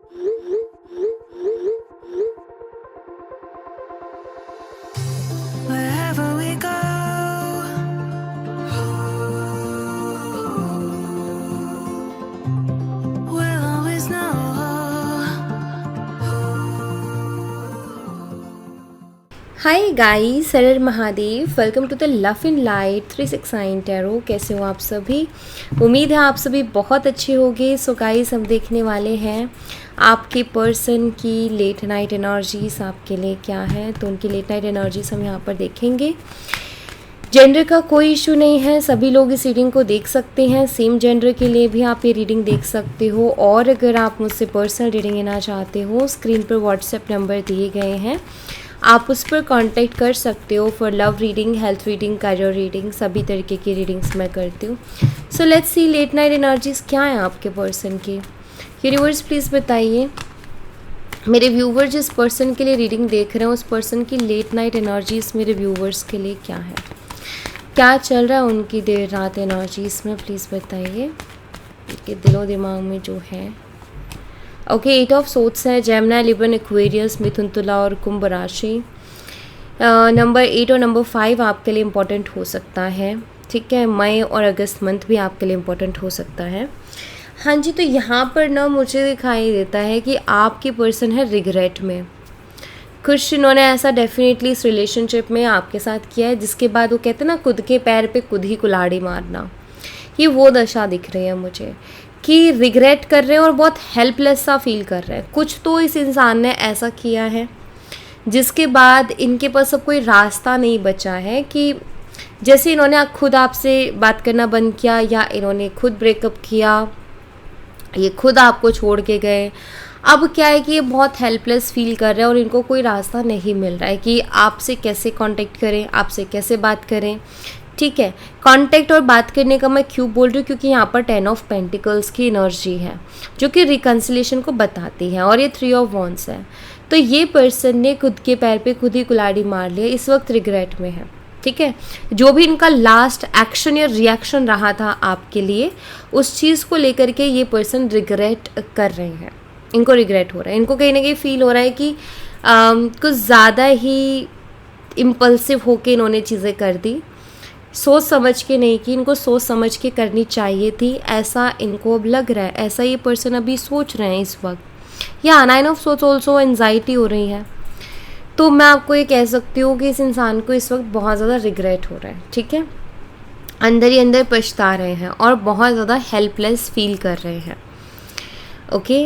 Wherever we go, we'll always know. Hi guys, हर Mahadev. Welcome to the love in light 369 tarot. कैसे हो आप सभी? उम्मीद है आप सभी बहुत अच्छे होंगे। सो गाइस, हम देखने वाले हैं आपके पर्सन की लेट नाइट एनर्जीज आपके लिए क्या है। तो उनकी लेट नाइट एनर्जीज हम यहाँ पर देखेंगे। जेंडर का कोई इशू नहीं है, सभी लोग इस रीडिंग को देख सकते हैं। सेम जेंडर के लिए भी आप ये रीडिंग देख सकते हो। और अगर आप मुझसे पर्सनल रीडिंग लेना चाहते हो, स्क्रीन पर व्हाट्सएप नंबर दिए गए हैं, आप उस पर कांटेक्ट कर सकते हो for love reading, health reading, career reading. सभी तरीके की रीडिंग्स मैं करती हूँ। So let's see late night energies क्या है आपके पर्सन की। यूनिवर्स प्लीज़ बताइए मेरे व्यूवर्स जिस पर्सन के लिए रीडिंग देख रहे हैं उस पर्सन की लेट नाइट एनर्जीज मेरे व्यूवर्स के लिए क्या है, क्या चल रहा है उनकी देर रात एनर्जीज में, प्लीज़ बताइए कि दिलो दिमाग में जो है। ओके, 8 ऑफ सोट्स है, जेमिनी, लिबन, एक्वेरियस, मिथुन, तुला और कुंभ राशि। नंबर 8 और नंबर 5 आपके लिए इम्पोर्टेंट हो सकता है। ठीक है, मई और अगस्त मंथ भी आपके लिए इम्पोर्टेंट हो सकता है। हाँ जी, तो यहाँ पर ना मुझे दिखाई देता है कि आपकी पर्सन है रिग्रेट में। कुछ इन्होंने ऐसा डेफिनेटली इस रिलेशनशिप में आपके साथ किया है जिसके बाद वो कहते हैं ना, खुद के पैर पे खुद ही कुल्हाड़ी मारना। ये वो दशा दिख रही है मुझे कि रिग्रेट कर रहे हैं और बहुत हेल्पलेस सा फील कर रहे हैं। कुछ तो इस इंसान ने ऐसा किया है जिसके बाद इनके पास अब कोई रास्ता नहीं बचा है कि जैसे इन्होंने खुद आपसे बात करना बंद किया या इन्होंने खुद ब्रेकअप किया, ये खुद आपको छोड़ के गए। अब क्या है कि ये बहुत हेल्पलेस फील कर रहे हैं और इनको कोई रास्ता नहीं मिल रहा है कि आपसे कैसे कांटेक्ट करें, आपसे कैसे बात करें। ठीक है, कांटेक्ट और बात करने का मैं क्यों बोल रही हूँ, क्योंकि यहाँ पर 10 ऑफ पेंटिकल्स की एनर्जी है जो कि रिकन्सिलेशन को बताती है और ये 3 ऑफ वॉन्ड्स है। तो ये पर्सन ने खुद के पैर पे खुद ही कुल्हाड़ी मार लिया, इस वक्त रिग्रेट में है। ठीक है, जो भी इनका लास्ट एक्शन या रिएक्शन रहा था आपके लिए, उस चीज़ को लेकर के ये पर्सन रिग्रेट कर रहे हैं। इनको रिग्रेट हो रहा है, इनको कहीं ना कहीं फील हो रहा है कि कुछ ज़्यादा ही इम्पल्सिव होके इन्होंने चीज़ें कर दी, सोच समझ के नहीं कि इनको सोच समझ के करनी चाहिए थी, ऐसा इनको अब लग रहा है। ऐसा ये पर्सन अभी सोच रहे हैं इस वक्त। या 9 ऑफ सोच ऑल्सो एंजाइटी हो रही है। तो मैं आपको ये कह सकती हूँ कि इस इंसान को इस वक्त बहुत ज़्यादा रिग्रेट हो रहा है। ठीक है, अंदर ही अंदर पछता रहे हैं और बहुत ज़्यादा हेल्पलेस फील कर रहे हैं। ओके,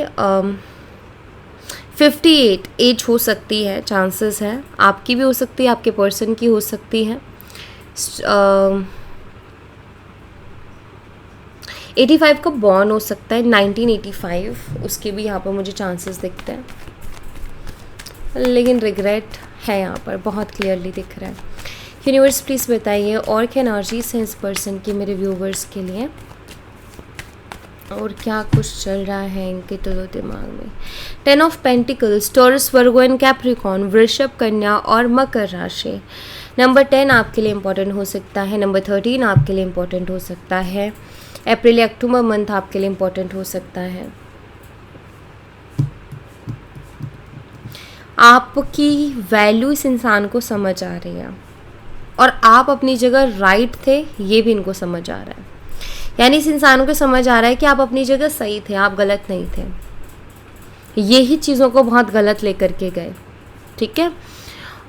58 एज हो सकती है, चांसेस है आपकी भी हो सकती है, आपके पर्सन की हो सकती है। 85 का बॉर्न हो सकता है, 1985 उसके भी यहाँ पर मुझे चांसेस दिखते हैं, लेकिन रिग्रेट है यहाँ पर बहुत क्लियरली दिख रहा है। यूनिवर्स प्लीज़ बताइए और क्या एनर्जीज हैं इस पर्सन की मेरे व्यूवर्स के लिए, और क्या कुछ चल रहा है इनके दिलो दिमाग में। 10 of pentacles, taurus, Virgo and Capricorn, वृषभ, कन्या और मकर राशि। नंबर 10 आपके लिए इम्पोर्टेंट हो सकता है, नंबर 13 आपके लिए इम्पोर्टेंट हो सकता है, अप्रैल या अक्टूबर मंथ आपके लिए इम्पोर्टेंट हो सकता है। आपकी वैल्यू इस इंसान को समझ आ रही है और आप अपनी जगह राइट थे, ये भी इनको समझ आ रहा है। यानी इस इंसान को समझ आ रहा है कि आप अपनी जगह सही थे, आप गलत नहीं थे। यही चीज़ों को बहुत गलत लेकर के गए। ठीक है,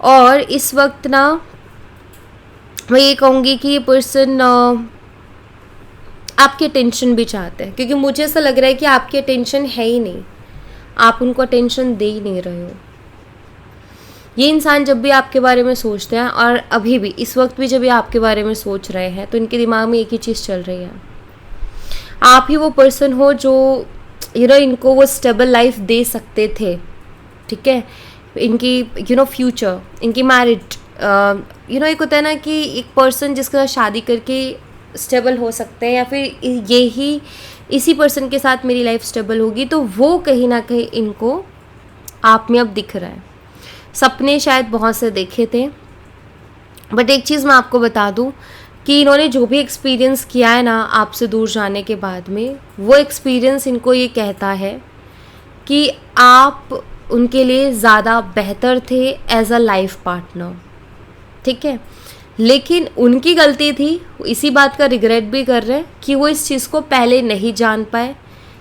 और इस वक्त ना मैं ये कहूँगी कि ये पर्सन आपकी अटेंशन भी चाहते हैं, क्योंकि मुझे ऐसा लग रहा है कि आपकी अटेंशन है ही नहीं, आप उनको अटेंशन दे ही नहीं रहे हो। ये इंसान जब भी आपके बारे में सोचते हैं और अभी भी इस वक्त भी जब ये आपके बारे में सोच रहे हैं तो इनके दिमाग में एक ही चीज़ चल रही है, आप ही वो पर्सन हो जो इनको वो स्टेबल लाइफ दे सकते थे। ठीक है, इनकी फ्यूचर, इनकी मैरिज, एक होता है ना कि एक पर्सन जिसके साथ शादी करके स्टेबल हो सकते हैं या फिर इसी पर्सन के साथ मेरी लाइफ स्टेबल होगी, तो वो कहीं ना कहीं इनको आप में अब दिख रहा है। सपने शायद बहुत से देखे थे, बट एक चीज़ मैं आपको बता दूं कि इन्होंने जो भी एक्सपीरियंस किया है ना आपसे दूर जाने के बाद में, वो एक्सपीरियंस इनको ये कहता है कि आप उनके लिए ज़्यादा बेहतर थे एज अ लाइफ पार्टनर, ठीक है। लेकिन उनकी गलती थी, इसी बात का रिग्रेट भी कर रहे हैं कि वो इस चीज़ को पहले नहीं जान पाए,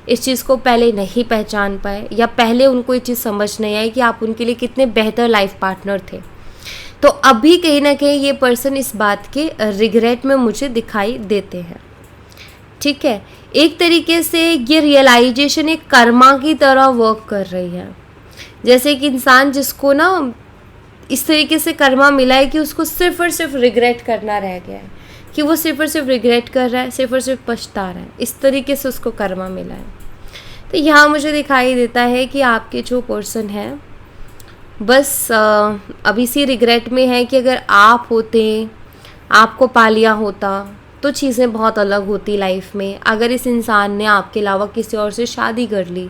इस चीज़ को पहले नहीं पहचान पाए, या पहले उनको ये चीज़ समझ नहीं आई कि आप उनके लिए कितने बेहतर लाइफ पार्टनर थे। तो अभी कहीं ना कहीं ये पर्सन इस बात के रिग्रेट में मुझे दिखाई देते हैं, ठीक है। एक तरीके से ये रियलाइजेशन एक कर्मा की तरह वर्क कर रही है। जैसे कि इंसान जिसको ना इस तरीके से कर्मा मिला है कि उसको सिर्फ और सिर्फ रिग्रेट करना रह गया है, कि वो सिर्फ और सिर्फ रिग्रेट कर रहा है, सिर्फ और सिर्फ पछता रहा है, इस तरीके से उसको कर्मा मिला है। तो यहाँ मुझे दिखाई देता है कि आपके जो पर्सन है बस अब इसी रिग्रेट में है कि अगर आप होते, आपको पा लिया होता तो चीज़ें बहुत अलग होती लाइफ में। अगर इस इंसान ने आपके अलावा किसी और से शादी कर ली,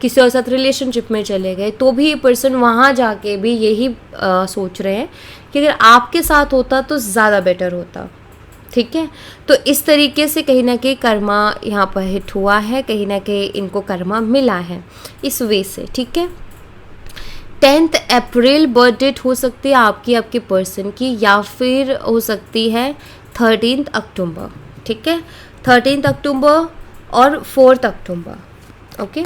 किसी और साथ रिलेशनशिप में चले गए, तो भी ये पर्सन वहाँ जाके भी यही सोच रहे हैं कि अगर आपके साथ होता तो ज़्यादा बेटर होता, ठीक है। तो इस तरीके से कहीं ना कहीं कर्मा यहाँ पर हिट हुआ है, कहीं ना कहीं इनको कर्मा मिला है इस वे से, ठीक है। 10 अप्रैल बर्थ डेट हो सकती है आपकी, आपके पर्सन की, या फिर हो सकती है 13 अक्टूबर, ठीक है। 13 अक्टूबर और 4 अक्टूबर, ओके।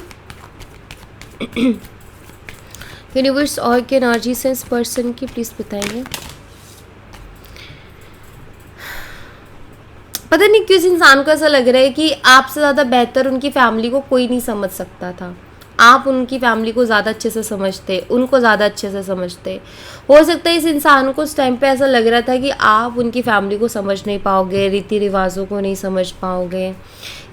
यूनिवर्स और के एनर्जी से इस पर्सन की प्लीज़ बताइए। पता नहीं क्यों इस इंसान को ऐसा लग रहा है कि आपसे ज़्यादा बेहतर उनकी फैमिली को कोई नहीं समझ सकता था। आप उनकी फैमिली को ज़्यादा अच्छे से समझते, उनको ज़्यादा अच्छे से समझते। हो सकता है इस इंसान को उस टाइम पे ऐसा लग रहा था कि आप उनकी फैमिली को समझ नहीं पाओगे, रीति रिवाजों को नहीं समझ पाओगे,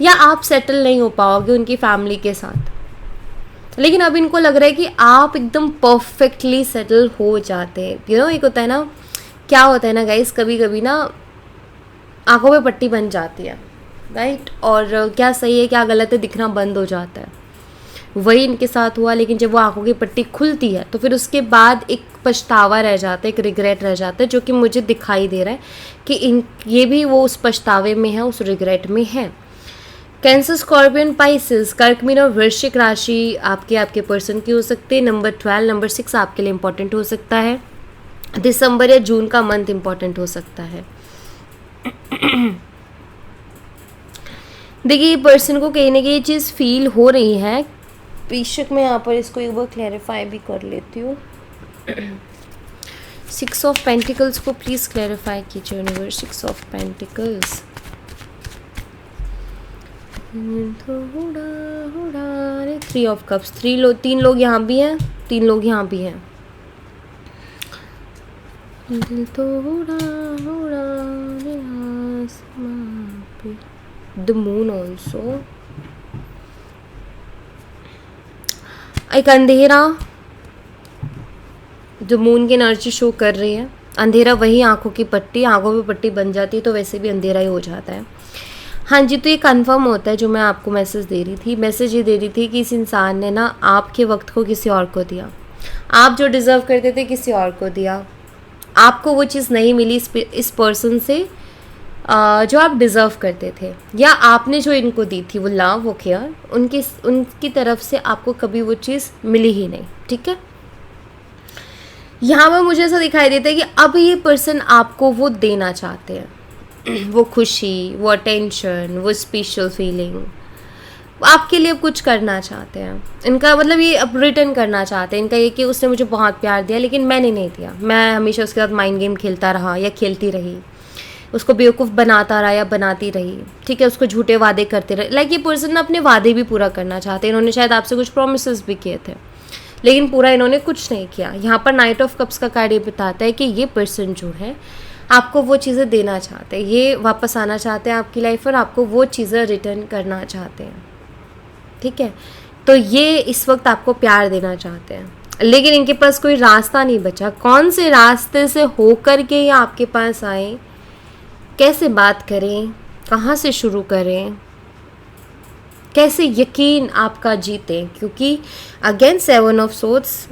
या आप सेटल नहीं हो पाओगे उनकी फैमिली के साथ। लेकिन अब इनको लग रहा है कि आप एकदम परफेक्टली सेटल हो जाते हैं। एक होता है ना, क्या होता है ना गाइस, कभी कभी ना आंखों पे पट्टी बन जाती है, राइट, और क्या सही है क्या गलत है दिखना बंद हो जाता है। वही इनके साथ हुआ। लेकिन जब वो आंखों की पट्टी खुलती है तो फिर उसके बाद एक पछतावा रह जाता है, एक रिग्रेट रह जाता है, जो कि मुझे दिखाई दे रहा है कि ये भी वो उस पछतावे में है, उस रिग्रेट में है। कैंसर, स्कॉर्पियन, पाइसेस, कर्क, मीन और वृश्चिक राशि आपके पर्सन की हो सकती है। नंबर 12, नंबर 6 आपके लिए इंपॉर्टेंट हो सकता है। दिसंबर या जून का मंथ इंपॉर्टेंट हो सकता है। देखिए ये पर्सन को कहीं ना कहीं ये चीज़ फील हो रही है। बेशक मैं यहाँ पर इसको एक बार क्लैरिफाई भी कर लेती हूँ। 6 ऑफ पेंटिकल्स को प्लीज़ क्लैरिफाई कीजिए universe. 6 of pentacles, 3 of cups, 3 लोग यहाँ भी हैं, 3 लोग यहाँ भी हैं। दिल तो उड़ा आसमां पे, द मून ऑल्सो। एक अंधेरा, जो मून की एनर्जी शो कर रही है। अंधेरा वही आंखों की पट्टी, आंखों पे पट्टी बन जाती है तो वैसे भी अंधेरा ही हो जाता है। हाँ जी, तो ये कंफर्म होता है जो मैं आपको मैसेज दे रही थी। मैसेज ये दे रही थी कि इस इंसान ने ना आपके वक्त को किसी और को दिया, आप जो डिज़र्व करते थे किसी और को दिया, आपको वो चीज़ नहीं मिली इस पर्सन से जो आप डिज़र्व करते थे, या आपने जो इनको दी थी वो लव, वो केयर, उनकी तरफ से आपको कभी वो चीज़ मिली ही नहीं, ठीक है। यहाँ पर मुझे ऐसा दिखाई देता है कि अब ये पर्सन आपको वो देना चाहते हैं, वो खुशी, वो अटेंशन, वो स्पेशल फीलिंग, आपके लिए कुछ करना चाहते हैं। इनका मतलब ये अब रिटर्न करना चाहते हैं। इनका ये कि उसने मुझे बहुत प्यार दिया लेकिन मैंने नहीं दिया, मैं हमेशा उसके साथ माइंड गेम खेलता रहा या खेलती रही, उसको बेवकूफ़ बनाता रहा या बनाती रही, ठीक है, उसको झूठे वादे करते रहे। लाइक ये पर्सन अपने वादे भी पूरा करना चाहते हैं। इन्होंने शायद आपसे कुछ प्रोमिसेस भी किए थे लेकिन पूरा इन्होंने कुछ नहीं किया। यहाँ पर नाइट ऑफ कप्स का कार्ड ये बताता है कि ये पर्सन जो है आपको वो चीज़ें देना चाहते हैं, ये वापस आना चाहते हैं आपकी लाइफ और आपको वो चीज़ें रिटर्न करना चाहते हैं, ठीक है। तो ये इस वक्त आपको प्यार देना चाहते हैं लेकिन इनके पास कोई रास्ता नहीं बचा। कौन से रास्ते से होकर के ये आपके पास आए, कैसे बात करें, कहाँ से शुरू करें, कैसे यकीन आपका जीतें, क्योंकि अगेन 7 ऑफ सोर्ड्स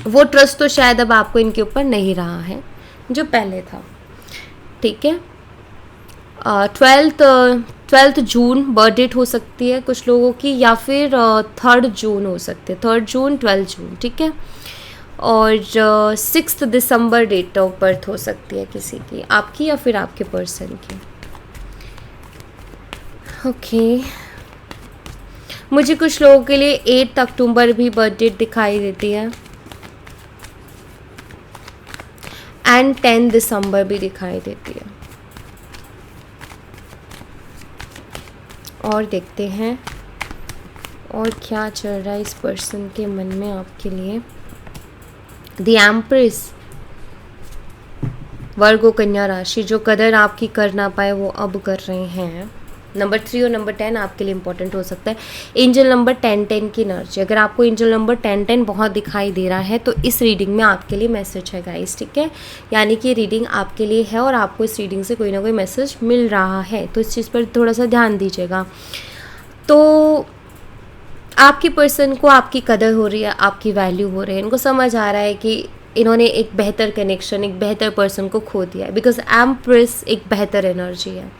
वो ट्रस्ट तो शायद अब आपको इनके ऊपर नहीं रहा है जो पहले था, ठीक है। ट्वेल्थ जून बर्थ डेट हो सकती है कुछ लोगों की, या फिर 3 जून हो सकती है, 3 जून 12 जून, ठीक है। और 6 दिसंबर डेट ऑफ बर्थ हो सकती है किसी की, आपकी या फिर आपके पर्सन की। ओके मुझे कुछ लोगों के लिए 8 अक्टूबर भी बर्थ डेट दिखाई देती है, एंड 10 दिसंबर भी दिखाई देती है। और देखते हैं और क्या चल रहा है इस पर्सन के मन में आपके लिए। द एम्प्रेस, वर्गो कन्या राशि, जो कदर आपकी कर ना पाए वो अब कर रहे हैं। नंबर 3 और नंबर 10 आपके लिए इंपॉर्टेंट हो सकता है। एंजल नंबर 10 की एनर्जी, अगर आपको एंजल नंबर 10 बहुत दिखाई दे रहा है तो इस रीडिंग में आपके लिए मैसेज है गाइस, ठीक है। यानी कि रीडिंग आपके लिए है और आपको इस रीडिंग से कोई ना कोई मैसेज मिल रहा है, तो इस चीज़ पर थोड़ा सा ध्यान दीजिएगा। तो आपकी पर्सन को आपकी कदर हो रही है, आपकी वैल्यू हो रही है, इनको समझ आ रहा है कि इन्होंने एक बेहतर कनेक्शन, एक बेहतर पर्सन को खो दिया है, बिकॉज एम्प्रेस एक बेहतर एनर्जी है।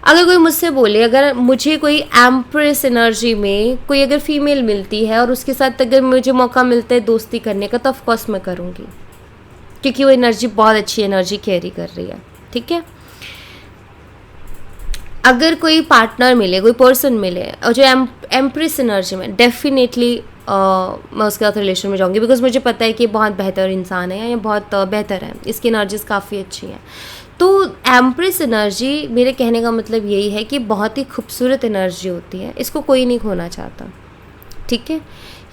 अगर कोई मुझसे बोले, अगर मुझे कोई एम्प्रेस एनर्जी में कोई अगर फीमेल मिलती है और उसके साथ अगर मुझे मौका मिलता है दोस्ती करने का, तो ऑफकोर्स मैं करूँगी, क्योंकि वो एनर्जी बहुत अच्छी एनर्जी कैरी कर रही है, ठीक है। अगर कोई पार्टनर मिले, कोई पर्सन मिले और जो एम्प्रेस एनर्जी में, डेफिनेटली मैं उसके साथ रिलेशन में जाऊँगी, बिकॉज मुझे पता है कि बहुत बेहतर इंसान है, ये बहुत बेहतर है, इसकी एनर्जीज काफ़ी अच्छी हैं। तो एम्प्रेस एनर्जी, मेरे कहने का मतलब यही है कि बहुत ही खूबसूरत एनर्जी होती है, इसको कोई नहीं खोना चाहता, ठीक है।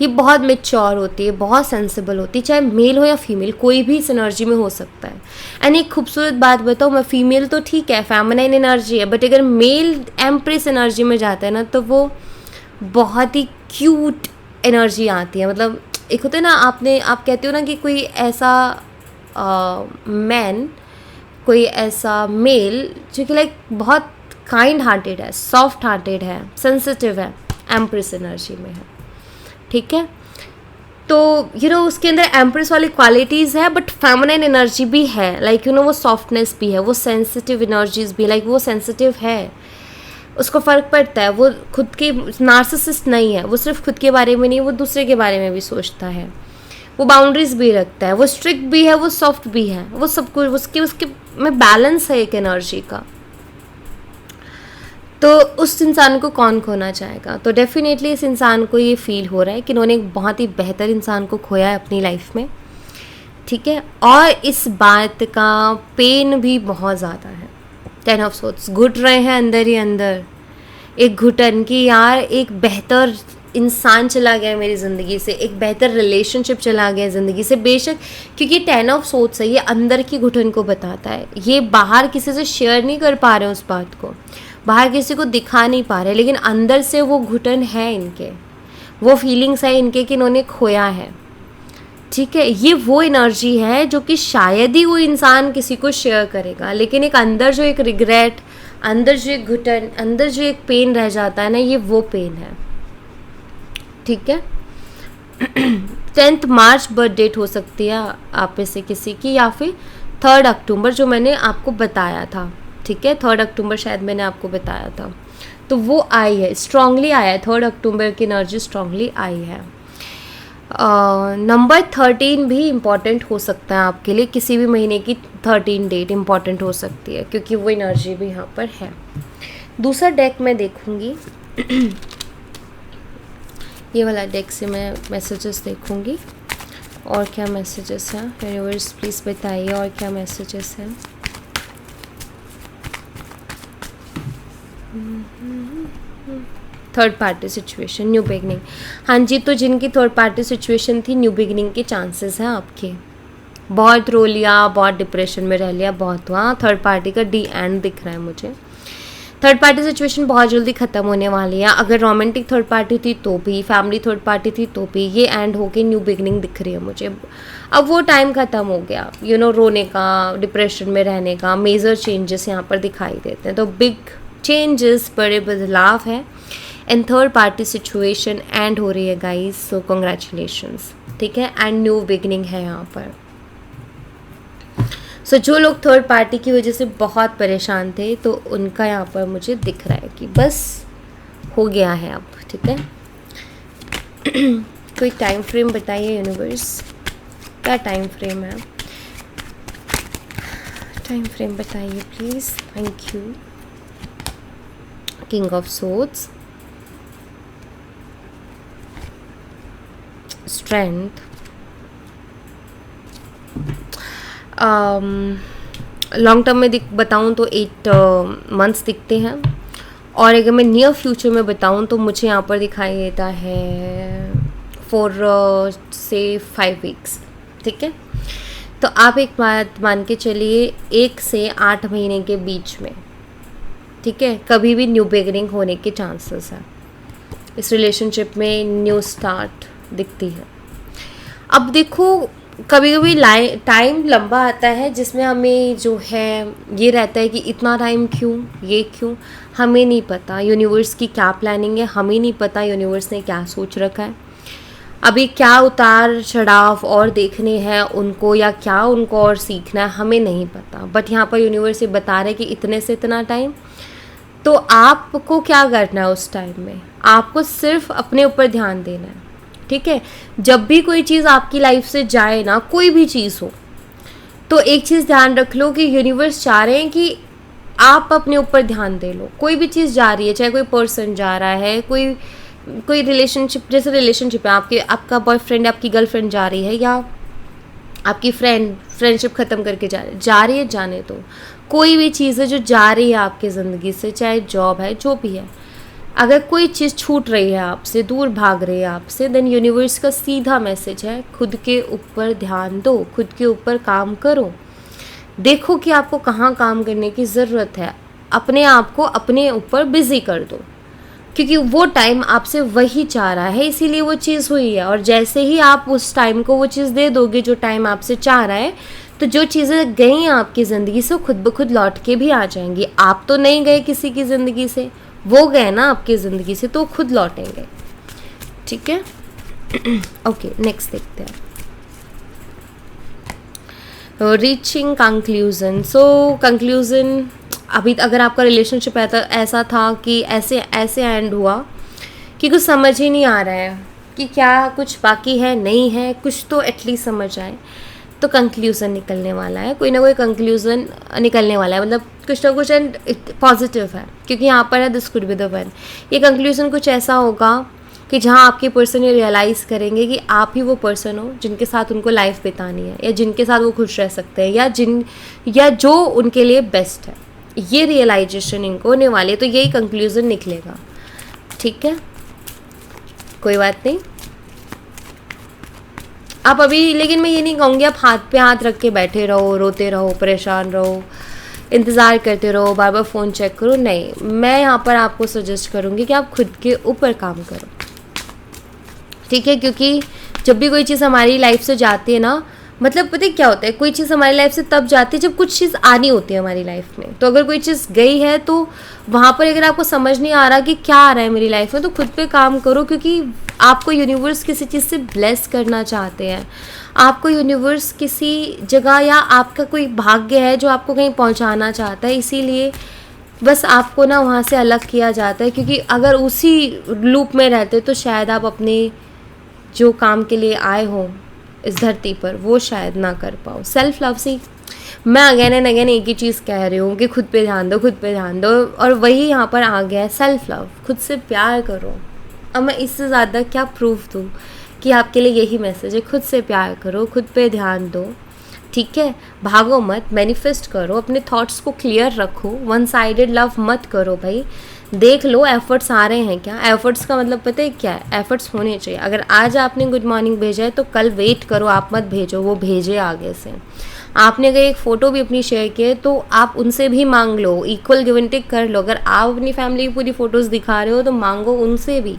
ये बहुत मैच्योर होती है, बहुत सेंसिबल होती है, चाहे मेल हो या फीमेल, कोई भी इस एनर्जी में हो सकता है। एंड एक खूबसूरत बात बताऊँ मैं, फीमेल तो ठीक है, फेमिनाइन एनर्जी है, बट अगर मेल एम्प्रेस एनर्जी में जाता है ना, तो वो बहुत ही क्यूट एनर्जी आती है। मतलब एक होता है ना, आप कहते हो ना कि कोई ऐसा मैन, कोई ऐसा मेल जो कि लाइक बहुत काइंड हार्टेड है, सॉफ्ट हार्टेड है, सेंसिटिव है, एम्प्रेस एनर्जी में है, ठीक है। तो उसके अंदर एम्प्रेस वाली क्वालिटीज़ है, बट फेमिनाइन एनर्जी भी है, लाइक वो सॉफ्टनेस भी है, वो सेंसिटिव एनर्जीज भी, लाइक वो सेंसिटिव है, उसको फ़र्क पड़ता है, वो खुद के नार्सिसिस्ट नहीं है, वो सिर्फ खुद के बारे में नहीं, वो दूसरे के बारे में भी सोचता है, वो बाउंड्रीज भी रखता है, वो स्ट्रिक्ट भी है, वो सॉफ्ट भी है, वो सब कुछ उसके में बैलेंस है एक एनर्जी का। तो उस इंसान को कौन खोना चाहेगा? तो डेफिनेटली इस इंसान को ये फील हो रहा है कि इन्होंने एक बहुत ही बेहतर इंसान को खोया है अपनी लाइफ में, ठीक है। और इस बात का पेन भी बहुत ज़्यादा है। 10 ऑफ सोर्ड्स घुट रहे हैं अंदर ही अंदर, एक घुटन की यार एक बेहतर इंसान चला गया मेरी ज़िंदगी से, एक बेहतर रिलेशनशिप चला गया ज़िंदगी से, बेशक, क्योंकि 10 ऑफ सोर्ड्स है, ये अंदर की घुटन को बताता है। ये बाहर किसी से शेयर नहीं कर पा रहे उस बात को, बाहर किसी को दिखा नहीं पा रहे, लेकिन अंदर से वो घुटन है इनके, वो फीलिंग्स है इनके कि इन्होंने खोया है, ठीक है। ये वो एनर्जी है जो कि शायद ही वो इंसान किसी को शेयर करेगा, लेकिन एक अंदर जो एक रिग्रेट, अंदर जो एक घुटन, अंदर जो एक पेन रह जाता है ना, ये वो पेन है, ठीक है। 10 मार्च बर्थ डेट हो सकती है आप में से किसी की, या फिर 3 अक्टूबर जो मैंने आपको बताया था, ठीक है। 3 अक्टूबर शायद मैंने आपको बताया था, तो वो आई है, स्ट्रांगली आया है, 3 अक्टूबर की एनर्जी स्ट्रांगली आई है। नंबर 13 भी इम्पॉर्टेंट हो सकता है आपके लिए, किसी भी महीने की 13 डेट इम्पॉर्टेंट हो सकती है, क्योंकि वो एनर्जी भी यहाँ पर है। दूसरा डेक मैं देखूँगी, ये वाला डेक से मैं मैसेजेस देखूँगी, और क्या मैसेजेस हैं यूनिवर्स प्लीज़ बताइए, और क्या मैसेजेस हैं। Third party situation, new beginning, हाँ जी। तो जिनकी थर्ड पार्टी सिचुएशन थी, न्यू बिगनिंग के चांसेस हैं आपके। बहुत रो लिया, बहुत डिप्रेशन में रह लिया, बहुत हुआ, थर्ड पार्टी का डी एंड दिख रहा है मुझे। थर्ड पार्टी सिचुएशन बहुत जल्दी ख़त्म होने वाली है। अगर रोमांटिक थर्ड पार्टी थी तो भी, फैमिली थर्ड पार्टी थी तो भी, ये एंड होके न्यू बिगनिंग दिख रही है मुझे। अब वो टाइम ख़त्म हो गया, रोने का, डिप्रेशन में रहने का। मेजर चेंजेस यहाँ पर दिखाई देते हैं, तो बिग चेंजेस, बड़े बदलाव है। And third party situation and हो रही है गाइस, सो कॉन्ग्रेचुलेशंस, ठीक है। एंड न्यू बिगनिंग है यहाँ पर। सो जो लोग थर्ड पार्टी की वजह से बहुत परेशान थे तो उनका यहाँ पर मुझे दिख रहा है कि बस हो गया है अब, ठीक है। कोई टाइम फ्रेम बताइए यूनिवर्स, क्या टाइम फ्रेम है? टाइम फ्रेम बताइए please, thank you. King of swords, strength, long term में बताऊँ तो 8 मंथ्स दिखते हैं, और अगर मैं नियर फ्यूचर में बताऊँ तो मुझे यहाँ पर दिखाई देता है 4 से 5 वीक्स, ठीक है। तो आप एक बात मान के चलिए 1 से 8 महीने के बीच में, ठीक है, कभी भी न्यू बिगिनिंग होने के चांसेस हैं। इस रिलेशनशिप में न्यू स्टार्ट दिखती है। अब देखो कभी कभी टाइम लंबा आता है जिसमें हमें जो है ये रहता है कि इतना टाइम क्यों, ये क्यों, हमें नहीं पता यूनिवर्स की क्या प्लानिंग है, हमें नहीं पता यूनिवर्स ने क्या सोच रखा है, अभी क्या उतार चढ़ाव और देखने हैं उनको, या क्या उनको और सीखना है, हमें नहीं पता। बट यहाँ पर यूनिवर्स ये बता रहे कि इतने से इतना टाइम, तो आपको क्या करना है उस टाइम में, आपको सिर्फ अपने ऊपर ध्यान देना है, ठीक है। जब भी कोई चीज़ आपकी लाइफ से जाए ना, कोई भी चीज़ हो, तो एक चीज़ ध्यान रख लो कि यूनिवर्स चाह रहे हैं कि आप अपने ऊपर ध्यान दे लो। कोई भी चीज़ जा रही है, चाहे कोई पर्सन जा रहा है, कोई रिलेशनशिप, जैसे रिलेशनशिप है आपका बॉयफ्रेंड आपकी गर्लफ्रेंड जा रही है, या आपकी फ्रेंडशिप ख़त्म करके जा रही है, जाने दो। कोई भी चीज़ है जो जा रही है आपकी ज़िंदगी से, चाहे जॉब है, जो भी है, अगर कोई चीज़ छूट रही है आपसे, दूर भाग रही है आपसे, देन यूनिवर्स का सीधा मैसेज है खुद के ऊपर ध्यान दो, खुद के ऊपर काम करो, देखो कि आपको कहाँ काम करने की ज़रूरत है, अपने आप को अपने ऊपर बिज़ी कर दो, क्योंकि वो टाइम आपसे वही चाह रहा है, इसीलिए वो चीज़ हुई है। और जैसे ही आप उस टाइम को वो चीज़ दे दोगे जो टाइम आपसे चाह रहा है, तो जो चीज़ें गई हैं आपकी ज़िंदगी से खुद ब खुद लौट के भी आ जाएंगी। आप तो नहीं गए किसी की ज़िंदगी से, वो गए ना आपकी ज़िंदगी से, तो खुद लौटेंगे, ठीक है। ओके, नेक्स्ट देखते हैं। Reaching conclusion. सो कंक्लूजन, अभी अगर आपका रिलेशनशिप ऐसा था कि ऐसे एंड हुआ कि कुछ समझ ही नहीं आ रहा है कि क्या कुछ बाकी है, नहीं है, कुछ तो एटलीस्ट समझ आए, तो कंक्लूज़न निकलने वाला है, कोई ना कोई कंक्लूज़न निकलने वाला है, मतलब कुछ ना कुछ एंड पॉजिटिव है, क्योंकि यहाँ पर है this could be the one. ये कंक्लूज़न कुछ ऐसा होगा कि जहाँ आपके पर्सन ये रियलाइज़ करेंगे कि आप ही वो पर्सन हो जिनके साथ उनको लाइफ बितानी है, या जिनके साथ वो खुश रह सकते हैं, या जो उनके लिए बेस्ट है। ये रियलाइजेशन इनको होने वाली है, तो यही कंक्लूज़न निकलेगा, ठीक है, कोई बात नहीं। आप अभी, लेकिन मैं ये नहीं कहूँगी आप हाथ पे हाथ रख के बैठे रहो, रोते रहो, परेशान रहो, इंतज़ार करते रहो, बार बार फ़ोन चेक करो, नहीं। मैं यहाँ पर आपको सजेस्ट करूँगी कि आप खुद के ऊपर काम करो, ठीक है, क्योंकि जब भी कोई चीज़ हमारी लाइफ से जाती है ना, मतलब पता है क्या होता है, कोई चीज़ हमारी लाइफ से तब जाती है जब कुछ चीज़ आनी होती है हमारी लाइफ में। तो अगर कोई चीज़ गई है तो वहाँ पर अगर आपको समझ नहीं आ रहा कि क्या आ रहा है मेरी लाइफ में, तो खुद पे काम करो, क्योंकि आपको यूनिवर्स किसी चीज़ से ब्लेस करना चाहते हैं, आपको यूनिवर्स किसी जगह, या आपका कोई भाग्य है जो आपको कहीं पहुँचाना चाहता है, इसीलिए बस आपको ना वहाँ से अलग किया जाता है। क्योंकि अगर उसी लूप में रहते तो शायद आप अपने जो काम के लिए आए हो इस धरती पर वो शायद ना कर पाओ। सेल्फ लव से मैं अगेन एंड अगेन एक ही चीज़ कह रही हूँ कि खुद पे ध्यान दो, खुद पे ध्यान दो, और वही यहाँ पर आ गया है सेल्फ लव, खुद से प्यार करो। अब मैं इससे ज़्यादा क्या प्रूफ दूँ कि आपके लिए यही मैसेज है, खुद से प्यार करो, खुद पे ध्यान दो, ठीक है, भागो मत, मैनिफेस्ट करो, अपने थॉट्स को क्लियर रखो, वन साइडेड लव मत करो भाई, देख लो एफर्ट्स आ रहे हैं क्या। एफर्ट्स का मतलब पता है क्या है, एफर्ट्स होने चाहिए। अगर आज आपने गुड मॉर्निंग भेजा है तो कल वेट करो, आप मत भेजो, वो भेजे आगे से। आपने अगर एक फ़ोटो भी अपनी शेयर की है तो आप उनसे भी मांग लो, इक्वल गिव एंड टेक कर लो। अगर आप अपनी फैमिली की पूरी फ़ोटोज़ दिखा रहे हो तो मांगो उनसे भी,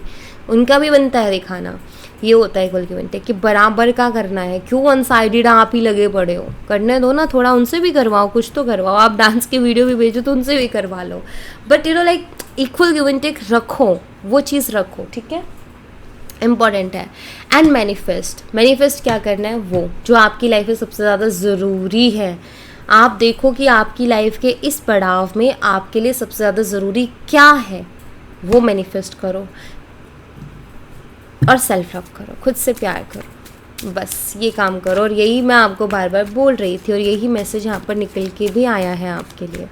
उनका भी बनता है दिखाना। ये होता है इक्वल गिव एंड टेक कि बराबर का करना है, क्यों वन साइडेड आप ही लगे पड़े हो, करने दो ना, थोड़ा उनसे भी करवाओ, कुछ तो करवाओ। आप डांस की वीडियो भी भेजो तो उनसे भी करवा लो, but you know like equal give and take रखो, वो चीज़ रखो, ठीक है, इम्पॉर्टेंट है। एंड मैनिफेस्ट क्या करना है, वो जो आपकी लाइफ में सबसे ज़्यादा ज़रूरी है, आप देखो कि आपकी लाइफ के इस पड़ाव में आपके लिए सबसे ज़्यादा ज़रूरी क्या है, वो मैनिफेस्ट करो और सेल्फ लव करो, खुद से प्यार करो, बस ये काम करो। और यही मैं आपको बार बार बोल रही थी और यही मैसेज यहाँ पर निकल के भी आया है आपके लिए।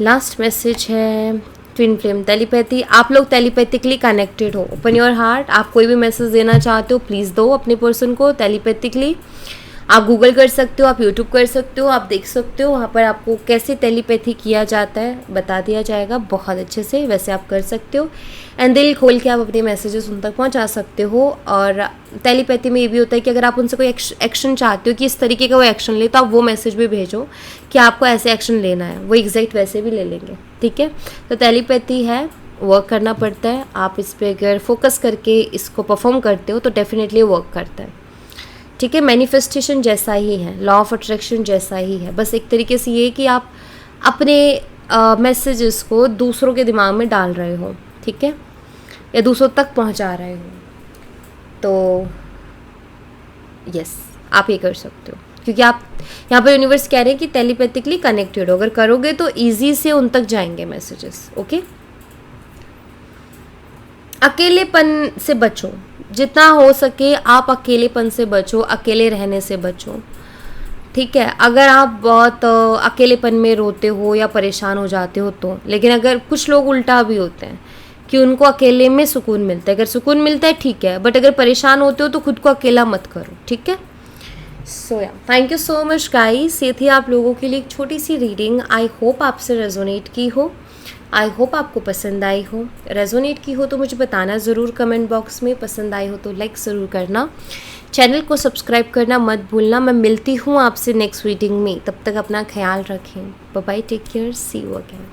लास्ट मैसेज है ट्विन फ्लेम टेलीपैथी। आप लोग टेलीपैथिकली कनेक्टेड हो, ओपन योर हार्ट। आप कोई भी मैसेज देना चाहते हो प्लीज़ दो अपने पर्सन को टेलीपैथिकली। आप गूगल कर सकते हो, आप यूट्यूब कर सकते हो, आप देख सकते हो, वहाँ पर आपको कैसे टेलीपैथी किया जाता है बता दिया जाएगा बहुत अच्छे से, वैसे आप कर सकते हो। एंड दिल खोल के आप अपने मैसेजेस उन तक पहुँचा सकते हो। और टेलीपैथी में ये भी होता है कि अगर आप उनसे कोई एक्शन चाहते हो कि इस तरीके का वो एक्शन ले, तो आप वो मैसेज भी भेजो कि आपको ऐसे एक्शन लेना है, वो एग्जैक्ट वैसे भी ले लेंगे, ठीक है। तो टेलीपैथी है, वर्क करना पड़ता है। आप इस पर अगर फोकस करके इसको परफॉर्म करते हो तो डेफिनेटली वर्क करता है, ठीक है। मैनिफेस्टेशन जैसा ही है, लॉ ऑफ अट्रैक्शन जैसा ही है, बस एक तरीके से ये कि आप अपने मैसेजेस को दूसरों के दिमाग में डाल रहे हो, ठीक है, या दूसरों तक पहुंचा रहे हो। तो यस, आप ये कर सकते हो क्योंकि आप यहाँ पर यूनिवर्स कह रहे हैं कि टेलीपैथिकली कनेक्टेड हो। अगर करोगे तो ईजी से उन तक जाएंगे मैसेजेस, ओके। अकेलेपन से बचो, जितना हो सके आप अकेलेपन से बचो, अकेले रहने से बचो, ठीक है। अगर आप बहुत अकेलेपन में रोते हो या परेशान हो जाते हो तो, लेकिन अगर कुछ लोग उल्टा भी होते हैं कि उनको अकेले में सुकून मिलता है, अगर सुकून मिलता है ठीक है, बट अगर परेशान होते हो तो खुद को अकेला मत करो, ठीक है। सो या thank you so much guys, ये थी आप लोगों के लिए एक छोटी सी रीडिंग। आई होप आपसे रेजोनेट की हो, आई होप आपको पसंद आई हो। रेजोनेट की हो तो मुझे बताना ज़रूर कमेंट बॉक्स में, पसंद आई हो तो लाइक ज़रूर करना, चैनल को सब्सक्राइब करना मत भूलना। मैं मिलती हूँ आपसे नेक्स्ट रीडिंग में, तब तक अपना ख्याल रखें। Bye bye, take care, see you again.